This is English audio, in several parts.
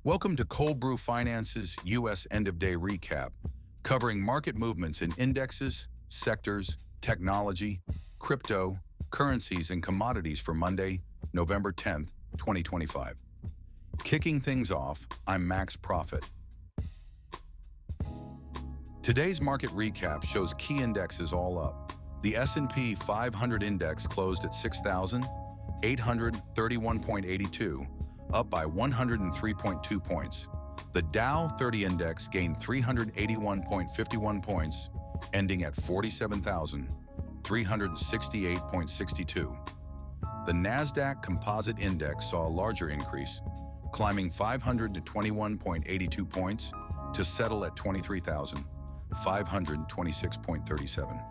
Welcome to Cold Brew Finance's U.S. End-of-Day Recap, covering market movements in indexes, sectors, technology, crypto, currencies, and commodities for Monday, November 10th, 2025. Kicking things off, I'm Max Profit. Today's market recap shows key indexes all up. The S&P 500 index closed at 6,831.82, up by 103.2 points. The Dow 30 index gained 381.51 points, ending at 47,368.62. The Nasdaq Composite Index saw a larger increase, climbing 521.82 points to settle at 23,526.37.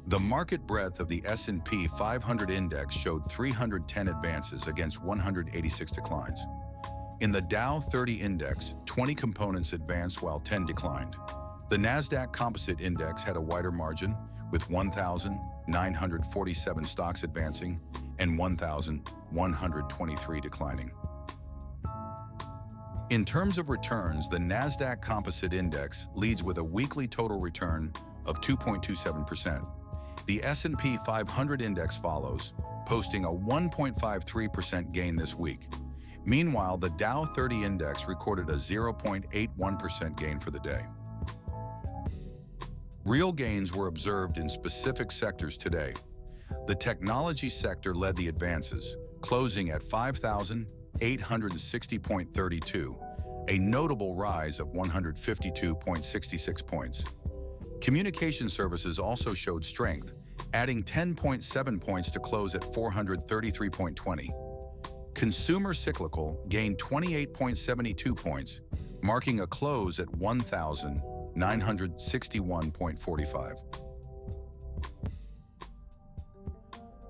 The market breadth of the S&P 500 index showed 310 advances against 186 declines. In the Dow 30 index, 20 components advanced while 10 declined. The Nasdaq Composite Index had a wider margin, with 1,947 stocks advancing and 1,123 declining. In terms of returns, the Nasdaq Composite Index leads with a weekly total return of 2.27%. The S&P 500 index follows, posting a 1.53% gain this week. Meanwhile, the Dow 30 index recorded a 0.81% gain for the day. Real gains were observed in specific sectors today. The technology sector led the advances, closing at 5,860.32, a notable rise of 152.66 points. Communication services also showed strength, adding 10.7 points to close at 433.20. Consumer cyclical gained 28.72 points, marking a close at 1,961.45.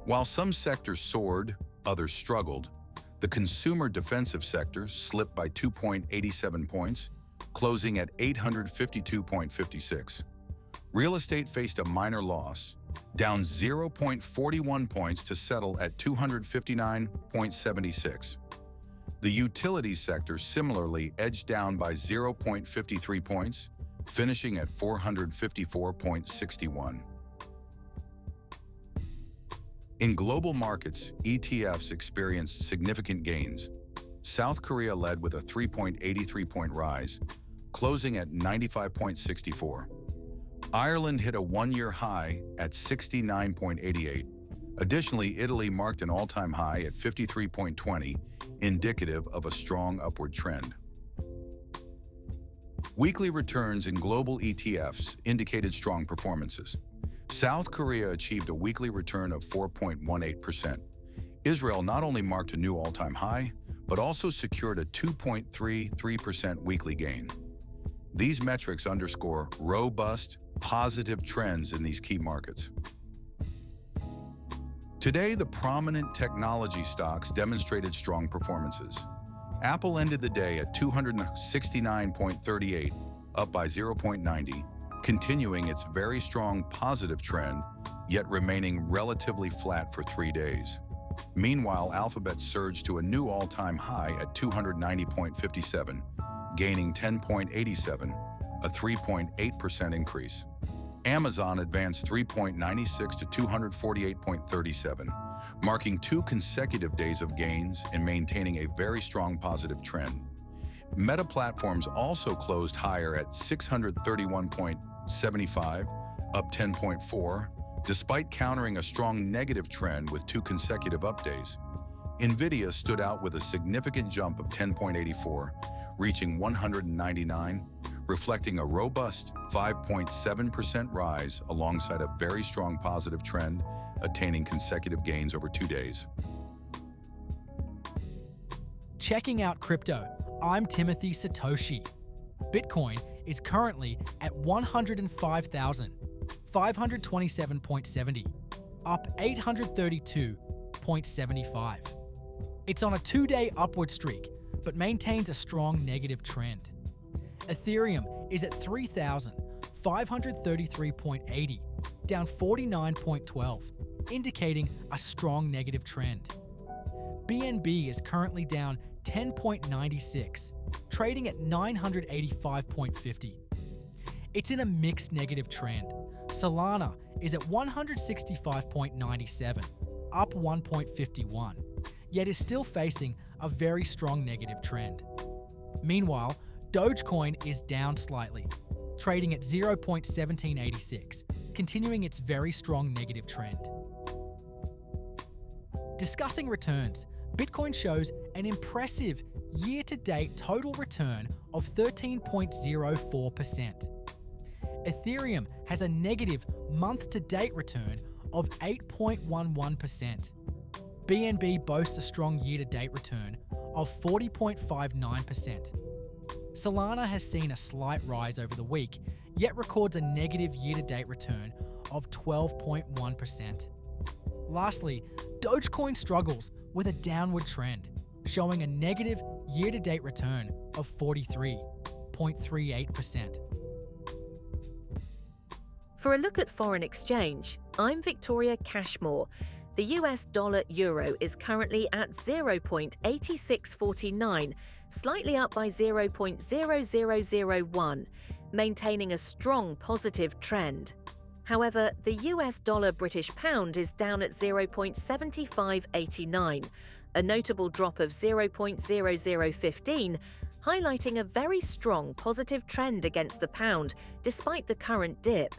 While some sectors soared, others struggled. The consumer defensive sector slipped by 2.87 points, closing at 852.56. Real estate faced a minor loss, down 0.41 points to settle at 259.76. The utilities sector similarly edged down by 0.53 points, finishing at 454.61. In global markets, ETFs experienced significant gains. South Korea led with a 3.83-point rise, closing at 95.64. Ireland hit a one-year high at 69.88. Additionally, Italy marked an all-time high at 53.20, indicative of a strong upward trend. Weekly returns in global ETFs indicated strong performances. South Korea achieved a weekly return of 4.18%. Israel not only marked a new all-time high, but also secured a 2.33% weekly gain. These metrics underscore robust, positive trends in these key markets. Today, the prominent technology stocks demonstrated strong performances. Apple ended the day at 269.38, up by 0.90, continuing its very strong positive trend, yet remaining relatively flat for 3 days. Meanwhile, Alphabet surged to a new all-time high at 290.57, gaining 10.87, a 3.8% increase. Amazon advanced 3.96 to 248.37, marking 2 consecutive days of gains and maintaining a very strong positive trend. Meta Platforms also closed higher at 631.75, up 10.4, despite countering a strong negative trend with 2 consecutive up days. Nvidia stood out with a significant jump of 10.84, reaching 199, reflecting a robust 5.7% rise alongside a very strong positive trend, attaining consecutive gains over 2 days. Checking out crypto, I'm Timothy Satoshi. Bitcoin is currently at 105,527.70, up 832.75. It's on a 2-day upward streak, but maintains a strong negative trend. Ethereum is at 3,533.80, down 49.12, indicating a strong negative trend. BNB is currently down 10.96, trading at 985.50. It's in a mixed negative trend. Solana is at 165.97, up 1.51, yet is still facing a very strong negative trend. Meanwhile, Dogecoin is down slightly, trading at 0.1786, continuing its very strong negative trend. Discussing returns, Bitcoin shows an impressive year-to-date total return of 13.04%. Ethereum has a negative month-to-date return of 8.11%. BNB boasts a strong year-to-date return of 40.59%. Solana has seen a slight rise over the week, yet records a negative year-to-date return of 12.1%. Lastly, Dogecoin struggles with a downward trend, showing a negative year-to-date return of 43.38%. For a look at foreign exchange, I'm Victoria Cashmore. The US dollar euro is currently at 0.8649, slightly up by 0.0001, maintaining a strong positive trend. However, the US dollar British pound is down at 0.7589, a notable drop of 0.0015, highlighting a very strong positive trend against the pound despite the current dip.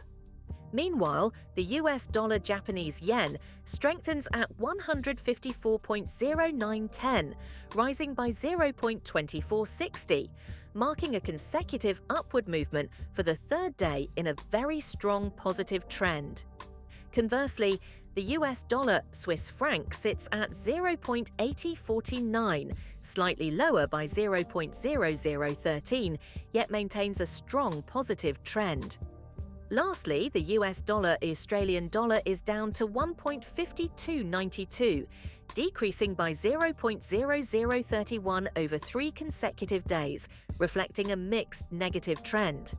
Meanwhile, the US dollar Japanese yen strengthens at 154.0910, rising by 0.2460, marking a consecutive upward movement for the third day in a very strong positive trend. Conversely, the US dollar Swiss franc sits at 0.8049, slightly lower by 0.0013, yet maintains a strong positive trend. Lastly, the US dollar Australian dollar is down to 1.5292, decreasing by 0.0031 over 3 consecutive days, reflecting a mixed negative trend.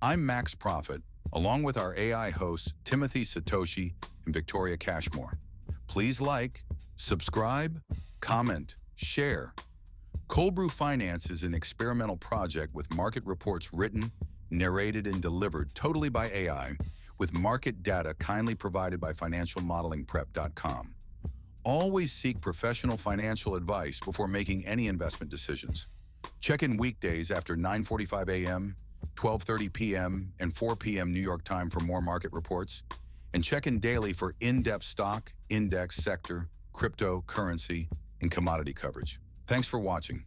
I'm Max Profit, along with our AI hosts Timothy Satoshi and Victoria Cashmore. Please like, subscribe, comment, share. Cold Brew Finance is an experimental project with market reports written, narrated, and delivered totally by AI, with market data kindly provided by financialmodelingprep.com. Always seek professional financial advice before making any investment decisions. Check in weekdays after 9:45 a.m., 12:30 p.m., and 4 p.m. New York time for more market reports, and check in daily for in-depth stock, index, sector, crypto, currency, and commodity coverage. Thanks for watching.